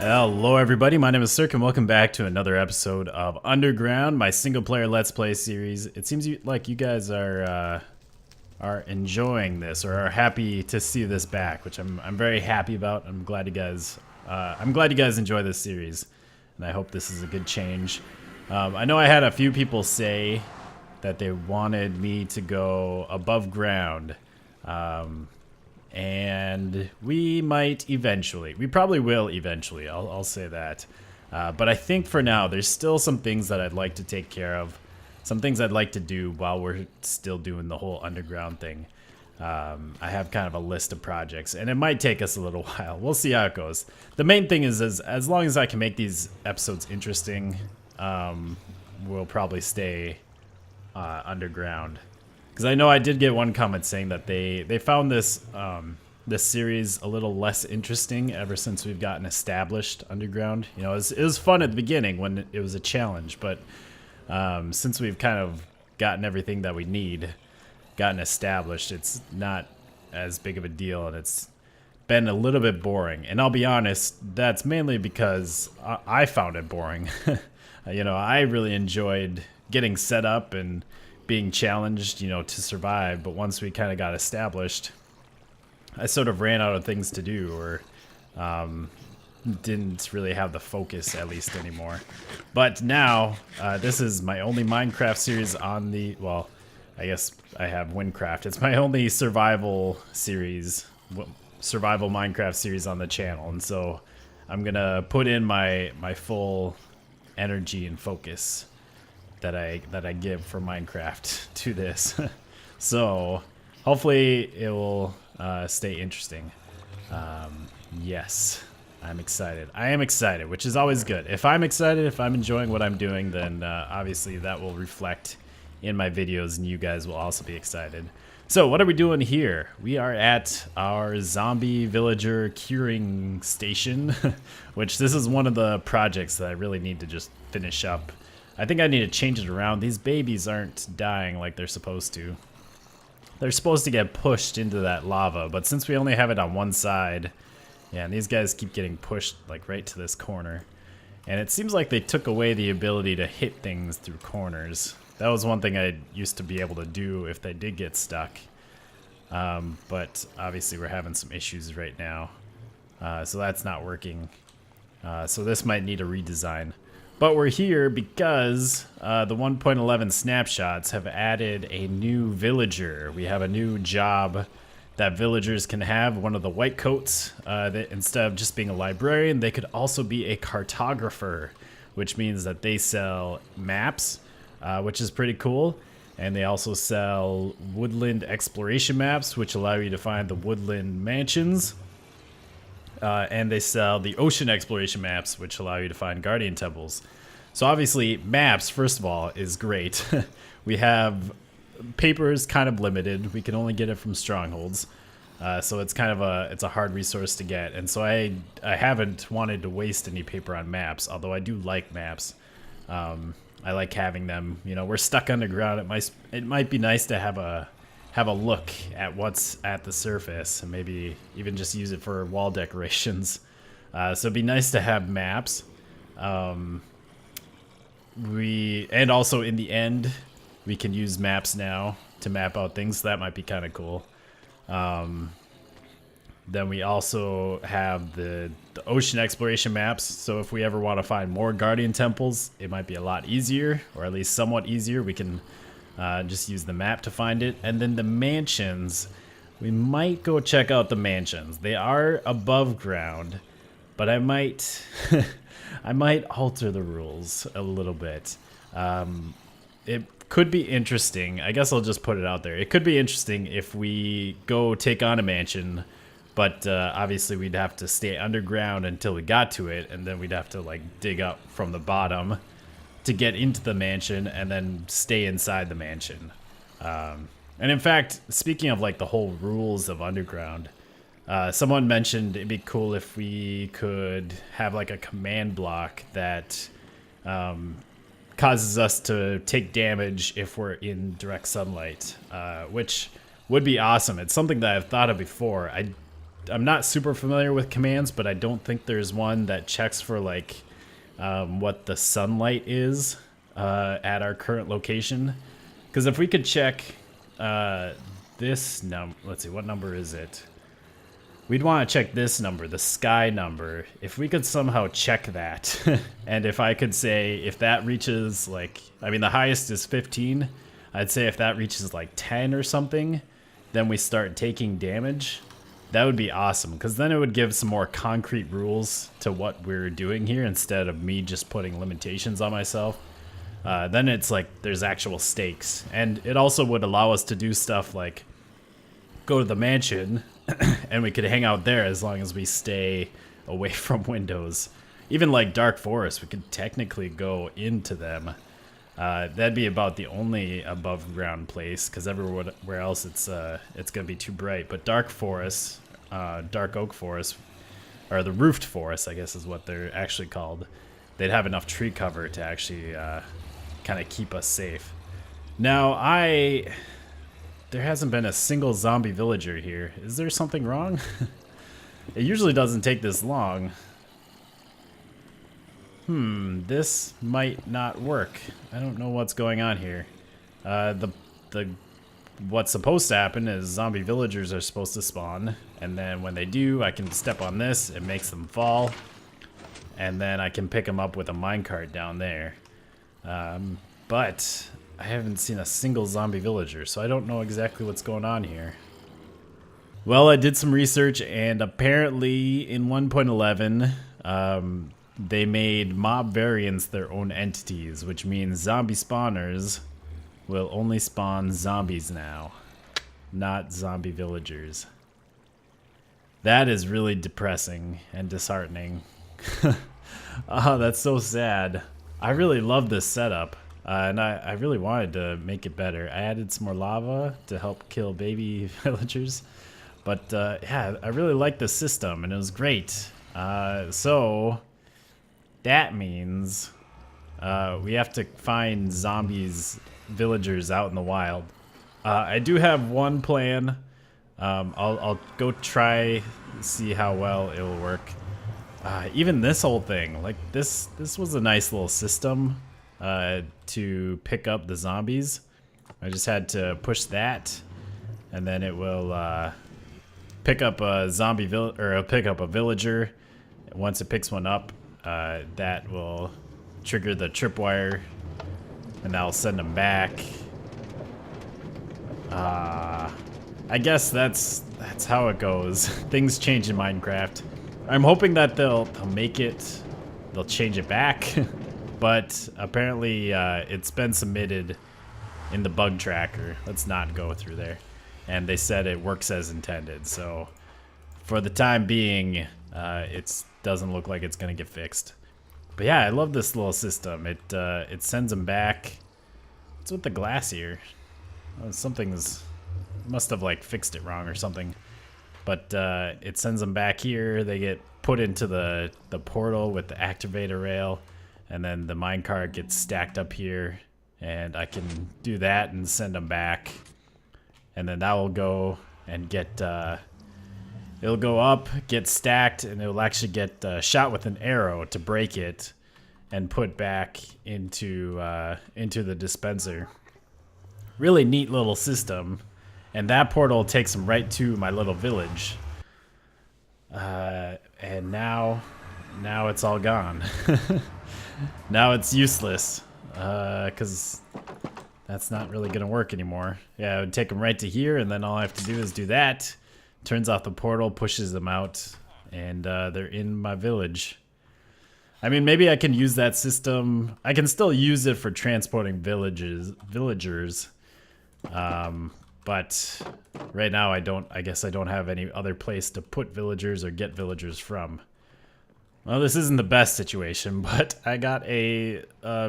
Hello everybody, my name is Sirhc and welcome back to another episode of Underground, my single player Let's Play series. It seems like you guys are enjoying this or are happy to see this back, which I'm very happy about. I'm glad you guys enjoy this series, and I hope this is a good change. I know I had a few people say that they wanted me to go above ground. And we might eventually. We probably will eventually, I'll say that. But I think for now, there's still some things that I'd like to take care of. Some things I'd like to do while we're still doing the whole underground thing. I have kind of a list of projects, and it might take us a little while. We'll see how it goes. The main thing is as long as I can make these episodes interesting, we'll probably stay underground. Because I know I did get one comment saying that they found this this series a little less interesting ever since we've gotten established underground. You know, it was fun at the beginning when it was a challenge, but since we've kind of gotten everything that we need, gotten established, it's not as big of a deal, and it's been a little bit boring. And I'll be honest, that's mainly because I found it boring. You know, I really enjoyed getting set up and being challenged, you know, to survive, but once we kind of got established, I sort of ran out of things to do, or didn't really have the focus, at least, anymore. But now, this is my only Minecraft series on the, well, I guess I have Windcraft. It's my only survival Minecraft series on the channel, and so I'm gonna put in my full energy and focus that I give for Minecraft to this. So hopefully it will stay interesting. Yes, I'm excited. I am excited, which is always good. If I'm excited, if I'm enjoying what I'm doing, then obviously that will reflect in my videos, and you guys will also be excited. So what are we doing here? We are at our zombie villager curing station, which this is one of the projects that I really need to just finish up. I think I need to change it around. These babies aren't dying like they're supposed to. They're supposed to get pushed into that lava, but since we only have it on one side, yeah, and these guys keep getting pushed like right to this corner. And it seems like they took away the ability to hit things through corners. That was one thing I used to be able to do if they did get stuck. But obviously we're having some issues right now. So that's not working. So this might need a redesign. But we're here because the 1.11 snapshots have added a new villager. We have a new job that villagers can have, one of the white coats. That instead of just being a librarian, they could also be a cartographer, which means that they sell maps, which is pretty cool. And they also sell woodland exploration maps, which allow you to find the woodland mansions. And they sell the ocean exploration maps, which allow you to find guardian temples. So obviously, maps, first of all, is great. We have paper is kind of limited. We can only get it from strongholds, so it's kind of a hard resource to get. And so I haven't wanted to waste any paper on maps, although I do like maps. I like having them. You know, we're stuck underground. It might be nice to have a look at what's at the surface, and maybe even just use it for wall decorations. So it'd be nice to have maps. And also in the end, we can use maps now to map out things. So that might be kind of cool. Then we also have the ocean exploration maps. So if we ever want to find more guardian temples, it might be a lot easier, or at least somewhat easier. We can just use the map to find it. And then the mansions, we might go check out the mansions. They are above ground, but I might I might alter the rules a little bit. It could be interesting. I guess I'll just put it out there. It could be interesting if we go take on a mansion, but obviously we'd have to stay underground until we got to it, and then we'd have to like dig up from the bottom to get into the mansion and then stay inside the mansion. And in fact, speaking of like the whole rules of underground, someone mentioned it'd be cool if we could have like a command block that causes us to take damage if we're in direct sunlight, which would be awesome. It's something that I've thought of before. I'm not super familiar with commands, but I don't think there's one that checks for like what the sunlight is at our current location. Because if we could check this number, let's see, what number is it? We'd want to check this number, the sky number. If we could somehow check that, and if I could say if that reaches like, I mean the highest is 15, I'd say if that reaches like 10 or something, then we start taking damage. That would be awesome, because then it would give some more concrete rules to what we're doing here instead of me just putting limitations on myself. Then it's like there's actual stakes, and it also would allow us to do stuff like go to the mansion and we could hang out there as long as we stay away from windows. Even like Dark Forest, we could technically go into them. That'd be about the only above ground place, because everywhere else it's gonna be too bright. But Dark Forest, Dark Oak Forest, or the Roofed Forest, I guess is what they're actually called. They'd have enough tree cover to actually kind of keep us safe. Now there hasn't been a single zombie villager here. Is there something wrong? It usually doesn't take this long. This might not work. I don't know what's going on here. What's supposed to happen is zombie villagers are supposed to spawn, and then when they do, I can step on this, it makes them fall, and then I can pick them up with a minecart down there. But I haven't seen a single zombie villager, so I don't know exactly what's going on here. Well, I did some research, and apparently in 1.11, they made mob variants their own entities, which means zombie spawners will only spawn zombies now, not zombie villagers. That is really depressing and disheartening. Oh, that's so sad. I really love this setup. And I really wanted to make it better. I added some more lava to help kill baby villagers. But yeah, I really like the system, and it was great. So that means we have to find villagers out in the wild. I do have one plan. I'll go try, see how well it will work. Even this whole thing, like this was a nice little system. To pick up the zombies. I just had to push that, and then it will pick up a pick up a villager. Once it picks one up, that will trigger the tripwire, and that'll send them back. I guess that's how it goes. Things change in Minecraft. I'm hoping that they'll make it. They'll change it back. But apparently it's been submitted in the bug tracker. Let's not go through there. And they said it works as intended. So for the time being, it doesn't look like it's going to get fixed. But yeah, I love this little system. It sends them back. What's with the glass here? Something's must have like fixed it wrong or something. But it sends them back here. They get put into the portal with the activator rail. And then the minecart gets stacked up here, and I can do that and send them back. And then that will go and get, it'll go up, get stacked, and it'll actually get shot with an arrow to break it and put back into the dispenser. Really neat little system. And that portal takes them right to my little village. And now it's all gone. Now it's useless, because that's not really going to work anymore. Yeah, it would take them right to here, and then all I have to do is do that. Turns off the portal, pushes them out, and they're in my village. I mean, maybe I can use that system. I can still use it for transporting villagers. But right now I guess I don't have any other place to put villagers or get villagers from. Well, this isn't the best situation, but I got a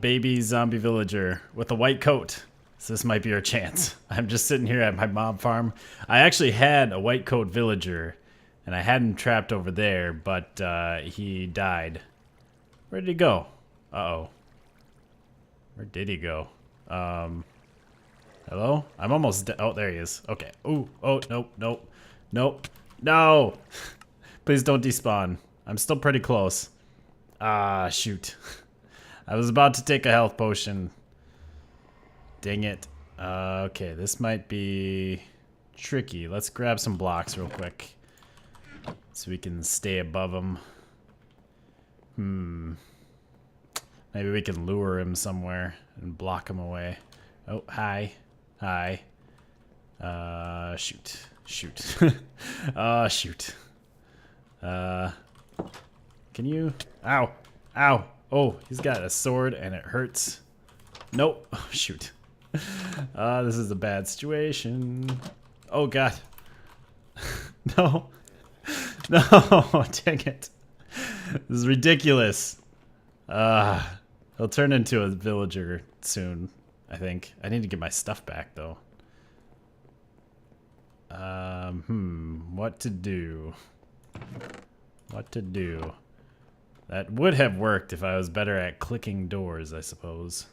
baby zombie villager with a white coat. So this might be our chance. I'm just sitting here at my mob farm. I actually had a white coat villager, and I had him trapped over there, but he died. Where did he go? Uh-oh. Where did he go? Hello? I'm almost oh, there he is. Okay. Ooh, oh, nope. No! Please don't despawn. I'm still pretty close. Ah, shoot. I was about to take a health potion. Dang it. Okay, this might be tricky. Let's grab some blocks real quick so we can stay above them. Maybe we can lure him somewhere and block him away. Oh, hi. Hi. Shoot. Shoot. Shoot. Can you? Ow. Ow. Oh, he's got a sword and it hurts. Nope. Oh, shoot. This is a bad situation. Oh, God. No. No. Dang it. This is ridiculous. He'll turn into a villager soon, I think. I need to get my stuff back, though. What to do? What to do? That would have worked if I was better at clicking doors, I suppose.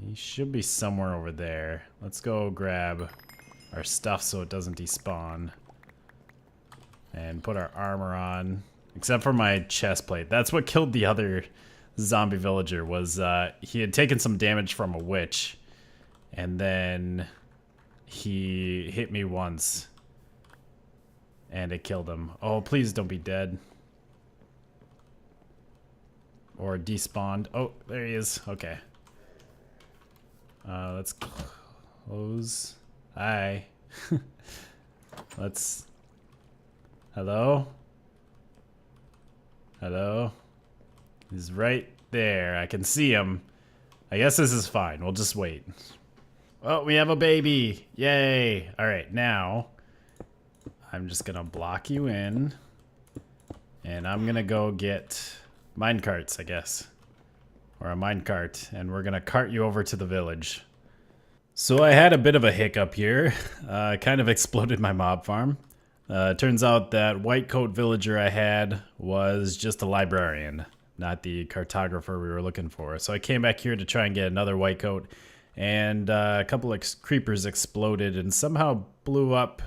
He should be somewhere over there. Let's go grab our stuff so it doesn't despawn. And put our armor on. Except for my chest plate. That's what killed the other zombie villager, was he had taken some damage from a witch. And then he hit me once. And it killed him. Oh, please don't be dead. Or despawned. Oh, there he is. Okay. Let's close. Hi. Let's... Hello? Hello? He's right there. I can see him. I guess this is fine. We'll just wait. Oh, we have a baby. Yay. All right, now I'm just going to block you in. And I'm going to go get mine carts, I guess. Or a mine cart. And we're going to cart you over to the village. So I had a bit of a hiccup here. I kind of exploded my mob farm. Turns out that white coat villager I had was just a librarian, not the cartographer we were looking for. So I came back here to try and get another white coat, and a couple of creepers exploded and somehow blew up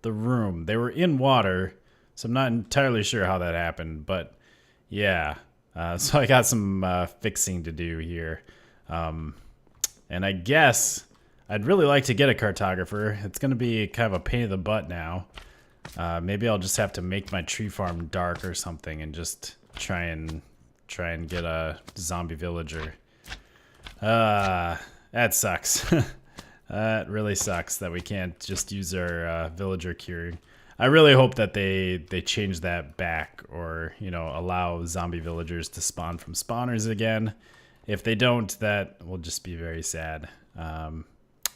the room. They were in water, so I'm not entirely sure how that happened, but yeah. So I got some fixing to do here. And I guess I'd really like to get a cartographer. It's going to be kind of a pain in the butt now. Maybe I'll just have to make my tree farm dark or something and just try and get a zombie villager. That sucks. That really sucks that we can't just use our villager curing. I really hope that they change that back, or, you know, allow zombie villagers to spawn from spawners again. If they don't, that will just be very sad.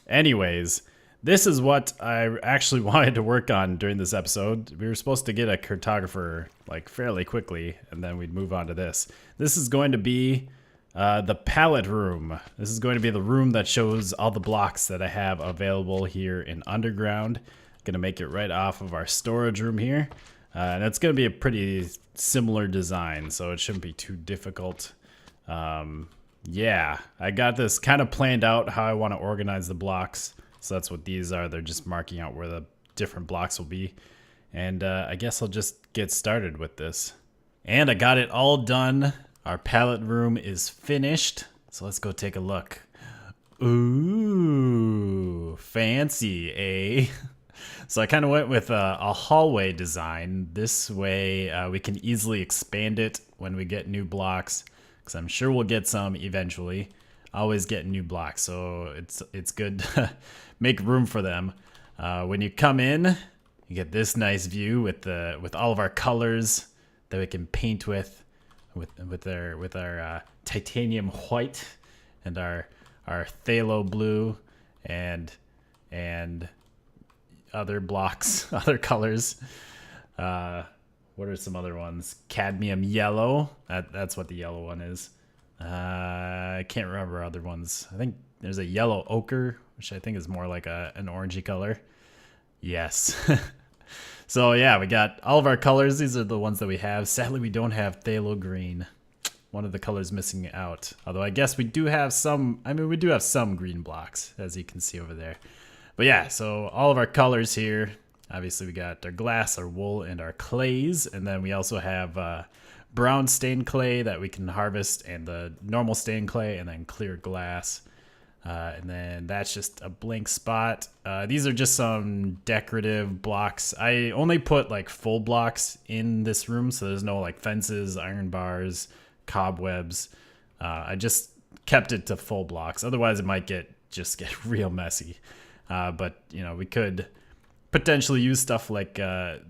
Anyways, this is what I actually wanted to work on during this episode. We were supposed to get a cartographer like fairly quickly, and then we'd move on to this. This is going to be the pallet room. This is going to be the room that shows all the blocks that I have available here in Underground. Gonna make it right off of our storage room here. And it's gonna be a pretty similar design, so it shouldn't be too difficult. Yeah, I got this kind of planned out how I want to organize the blocks. So that's what these are. They're just marking out where the different blocks will be. And I guess I'll just get started with this. And I got it all done. Our pallet room is finished. So let's go take a look. Ooh, fancy, eh? So I kind of went with a hallway design. This way we can easily expand it when we get new blocks, because I'm sure we'll get some eventually. Always get new blocks, so it's good to make room for them. When you come in, you get this nice view with all of our colors that we can paint with our titanium white and our phthalo blue and other blocks, other colors. What are some other ones? Cadmium yellow. That's what the yellow one is. I can't remember other ones. I think there's a yellow ochre, which I think is more like an orangey color. Yes. So yeah, we got all of our colors. These are the ones that we have. Sadly, we don't have phthalo green. One of the colors missing out. Although I guess we do have some, we do have some green blocks, as you can see over there. But yeah, so all of our colors here. Obviously, we got our glass, our wool, and our clays. And then we also have brown stained clay that we can harvest, and the normal stained clay, and then clear glass. And then that's just a blank spot. These are just some decorative blocks. I only put like full blocks in this room, so there's no like fences, iron bars, cobwebs. I just kept it to full blocks. Otherwise, it might get real messy. But you know, we could potentially use stuff like the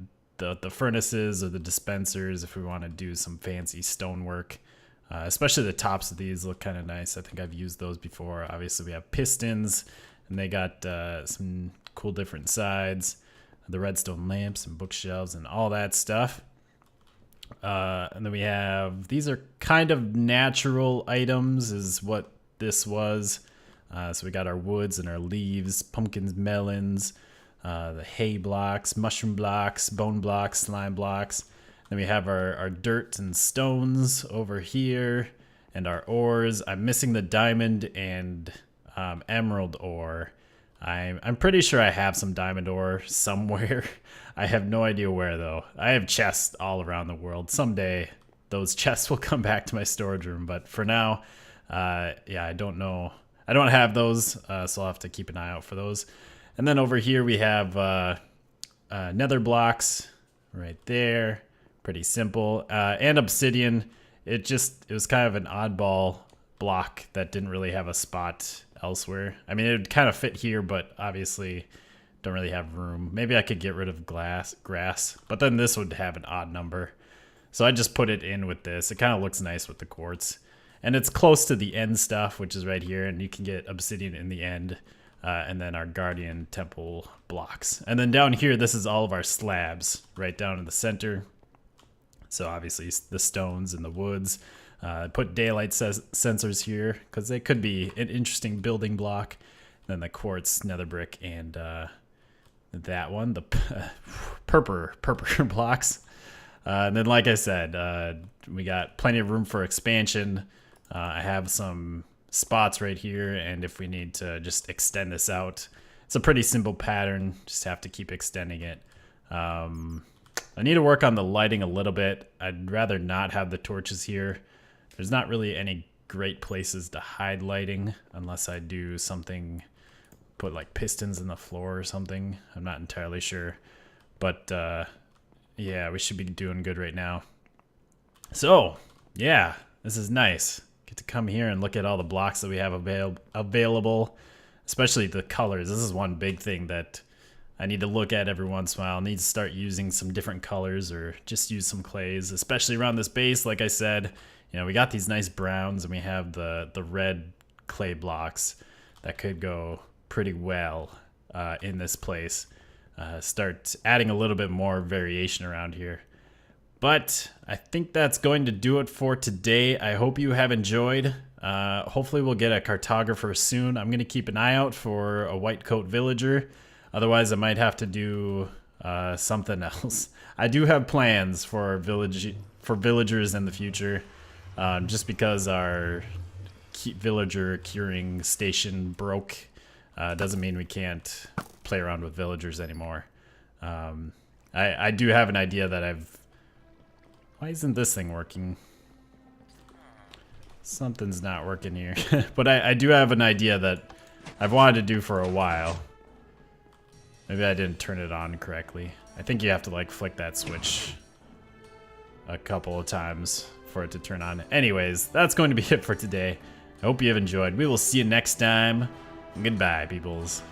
furnaces or the dispensers if we want to do some fancy stonework. Especially the tops of these look kind of nice. I think I've used those before. Obviously, we have pistons, and they got some cool different sides. The redstone lamps and bookshelves and all that stuff. And then we have, these are kind of natural items is what this was. So we got our woods and our leaves, pumpkins, melons, the hay blocks, mushroom blocks, bone blocks, slime blocks. Then we have our dirt and stones over here and our ores. I'm missing the diamond and emerald ore. I'm pretty sure I have some diamond ore somewhere. I have no idea where though. I have chests all around the world. Someday those chests will come back to my storage room, but for now, yeah, I don't know. I don't have those, so I'll have to keep an eye out for those. And then over here we have nether blocks right there. Pretty simple. And obsidian. It was kind of an oddball block that didn't really have a spot elsewhere. I mean, it would kind of fit here, but obviously don't really have room. Maybe I could get rid of grass, but then this would have an odd number. So I just put it in with this. It kind of looks nice with the quartz. And it's close to the end stuff, which is right here, and you can get obsidian in the end. And then our guardian temple blocks. And then down here, this is all of our slabs right down in the center. So obviously the stones and the woods. Put daylight sensors here because they could be an interesting building block. Then the quartz, nether brick, and that one, the purple blocks. And then, like I said, we got plenty of room for expansion. I have some spots right here, and if we need to just extend this out, it's a pretty simple pattern. Just have to keep extending it. I need to work on the lighting a little bit. I'd rather not have the torches here. There's not really any great places to hide lighting unless I do something, put like pistons in the floor or something. I'm not entirely sure. But yeah, we should be doing good right now. So yeah, this is nice. Get to come here and look at all the blocks that we have available, especially the colors. This is one big thing that I need to look at every once in a while. I need to start using some different colors or just use some clays, especially around this base. Like I said, you know, we got these nice browns and we have the red clay blocks that could go pretty well in this place. Start adding a little bit more variation around here. But I think that's going to do it for today. I hope you have enjoyed. Hopefully we'll get a cartographer soon. I'm going to keep an eye out for a white coat villager. Otherwise, I might have to do something else. I do have plans for villagers in the future. Just because our villager curing station broke doesn't mean we can't play around with villagers anymore. I do have an idea that why isn't this thing working? Something's not working here. But I do have an idea that I've wanted to do for a while. Maybe I didn't turn it on correctly. I think you have to like flick that switch a couple of times for it to turn on. Anyways, that's going to be it for today. I hope you have enjoyed. We will see you next time. Goodbye, peoples.